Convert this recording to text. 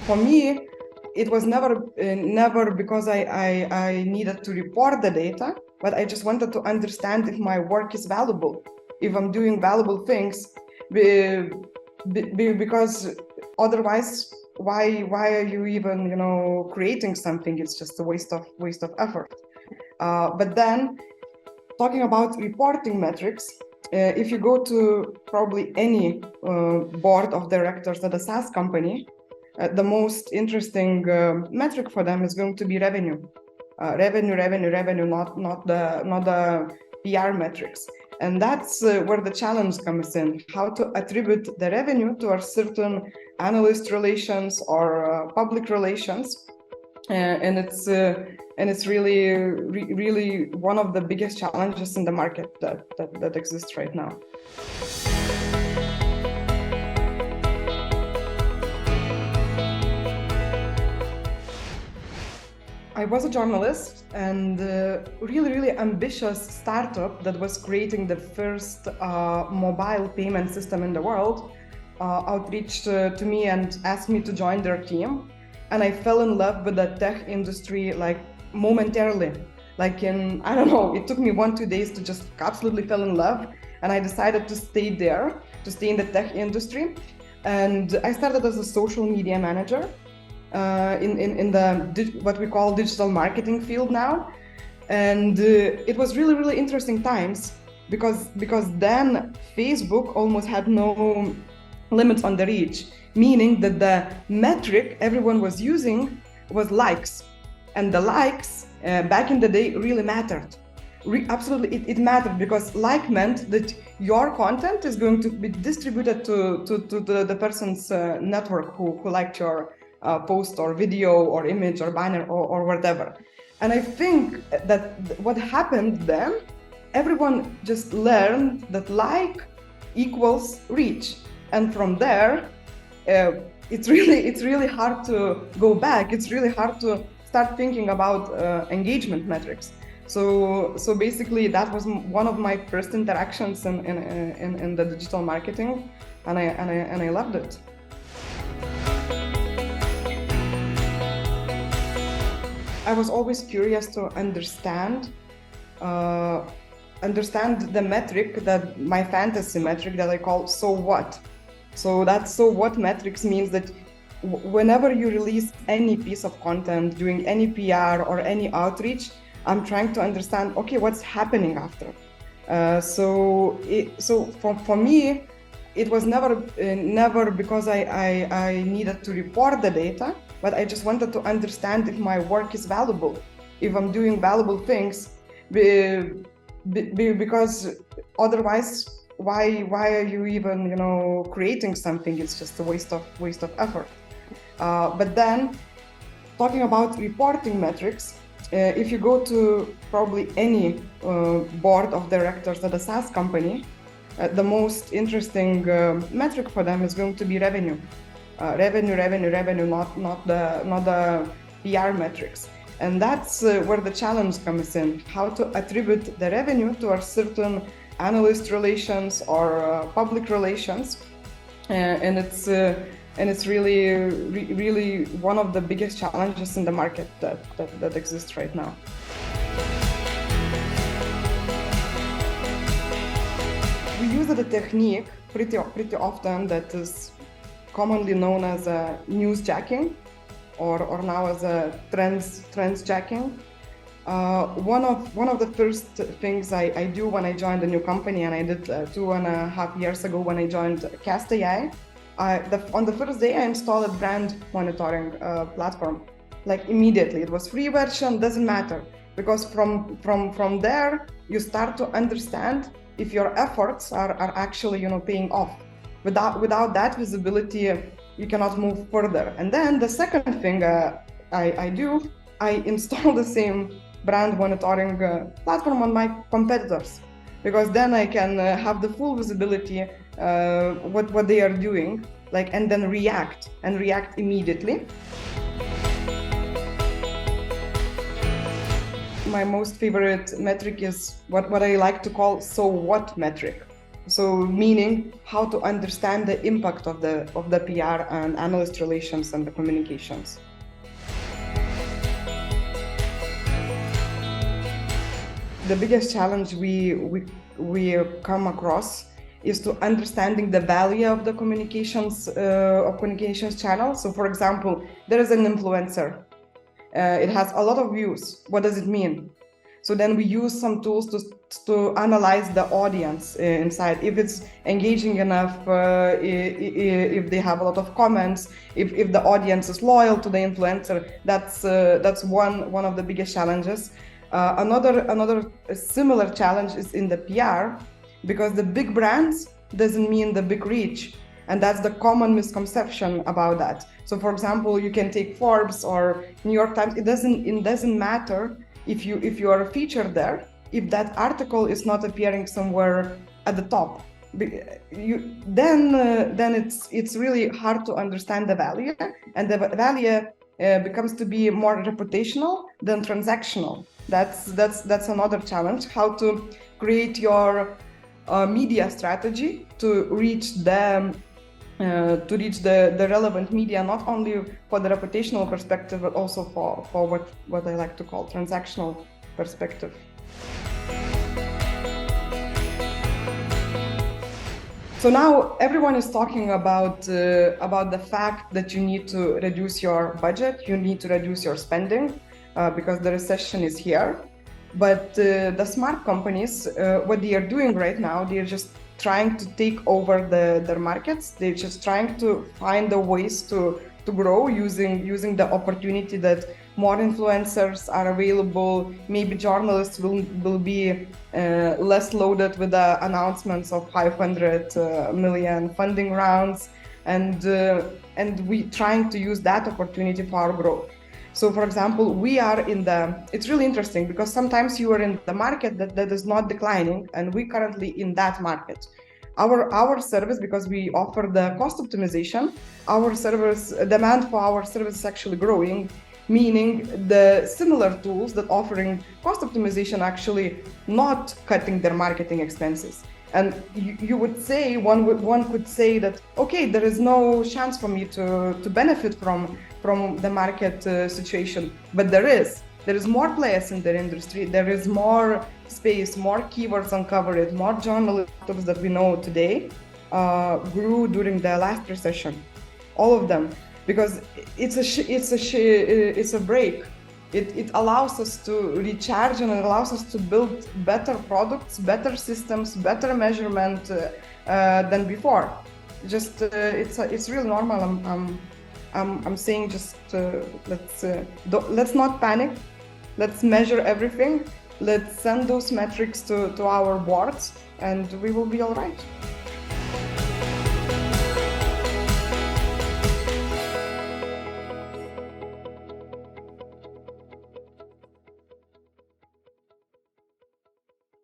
For me, it was never because I needed to report the data, but I just wanted to understand if my work is valuable, if I'm doing valuable things, because otherwise, why are you even creating something? It's just a waste of effort. But then, talking about reporting metrics, if you go to probably any board of directors at a SaaS company, the most interesting metric for them is going to be revenue. Revenue, not the PR metrics. And that's where the challenge comes in, how to attribute the revenue to a certain analyst relations or public relations. And it's really one of the biggest challenges in the market that exists right now. I was a journalist and really ambitious startup that was creating the first mobile payment system in the world outreached to me and asked me to join their team. And I fell in love with the tech industry like momentarily. Like I don't know, it took me 1-2 days to just absolutely fell in love. And I decided to stay there, to stay in the tech industry. And I started as a social media manager in the what we call digital marketing field now. And it was really interesting times because then Facebook almost had no limits on the reach, meaning that the metric everyone was using was likes. And the likes back in the day really mattered. Absolutely, it mattered because like meant that your content is going to be distributed to the person's network who liked your post or video or image or banner or whatever. And I think that what happened then, everyone just learned that like equals reach. And from there, it's really hard to go back. It's really hard to start thinking about engagement metrics. So basically, that was one of my first interactions in the digital marketing, and I loved it. I was always curious to understand the metric, that my fantasy metric that I call so what. So that so what metrics means that whenever you release any piece of content, doing any PR or any outreach, I'm trying to understand, okay, what's happening after. So for me, it was never because I needed to report the data, but I just wanted to understand if my work is valuable, if I'm doing valuable things, because otherwise, why are you even creating something? It's just a waste of effort. But then, talking about reporting metrics, if you go to probably any board of directors at a SaaS company, the most interesting metric for them is going to be revenue. Revenue, not the PR metrics. And that's where the challenge comes in, how to attribute the revenue to a certain analyst relations or public relations. And it's really one of the biggest challenges in the market that exists right now. We use a technique pretty often that is commonly known as newsjacking, or now as a trends jacking. One of the first things I do when I joined a new company, and I did 2.5 years ago when I joined Cast AI, on the first day I installed a brand monitoring platform. Like immediately, it was free version, doesn't matter, because from there you start to understand if your efforts are actually paying off. Without that visibility, you cannot move further. And then the second thing I do, I install the same brand monitoring platform on my competitors, because then I can have the full visibility what they are doing, and then react immediately. My most favorite metric is what I like to call so what metric. So meaning how to understand the impact of the PR and analyst relations and the communications. The biggest challenge we come across is to understanding the value of the communications channel. So, for example, there is an influencer. It has a lot of views. What does it mean? So then we use some tools to analyze the audience inside. If it's engaging enough, if they have a lot of comments, if the audience is loyal to the influencer, that's one of the biggest challenges. Another similar challenge is in the PR, because the big brands doesn't mean the big reach. And that's the common misconception about that. So for example, you can take Forbes or New York Times. It doesn't matter if you are featured there, if that article is not appearing somewhere at the top. Then it's really hard to understand the value, and the value becomes to be more reputational than transactional. That's another challenge, how to create your media strategy to reach the relevant media, not only for the reputational perspective, but also for what I like to call transactional perspective. So now everyone is talking about the fact that you need to reduce your budget, you need to reduce your spending because the recession is here. But the smart companies, what they are doing right now, they're just trying to take over their markets. They're just trying to find the ways to grow using the opportunity that more influencers are available. Maybe journalists will be less loaded with the announcements of 500 million funding rounds, and we trying to use that opportunity for our growth. So for example, it's really interesting because sometimes you are in the market that is not declining, and we currently in that market. Our service, because we offer the cost optimization, our service demand for our service is actually growing, meaning the similar tools that offering cost optimization actually not cutting their marketing expenses. And you would say, one could say that, okay, there is no chance for me to benefit from the market situation, but there is more players in the industry, there is more space, more keywords uncovered, more journalism that we know today grew during the last recession, all of them, because it's a break. It allows us to recharge, and it allows us to build better products, better systems, better measurement than before. Just it's really normal. I'm saying just let's not panic. Let's measure everything. Let's send those metrics to our boards, and we will be all right.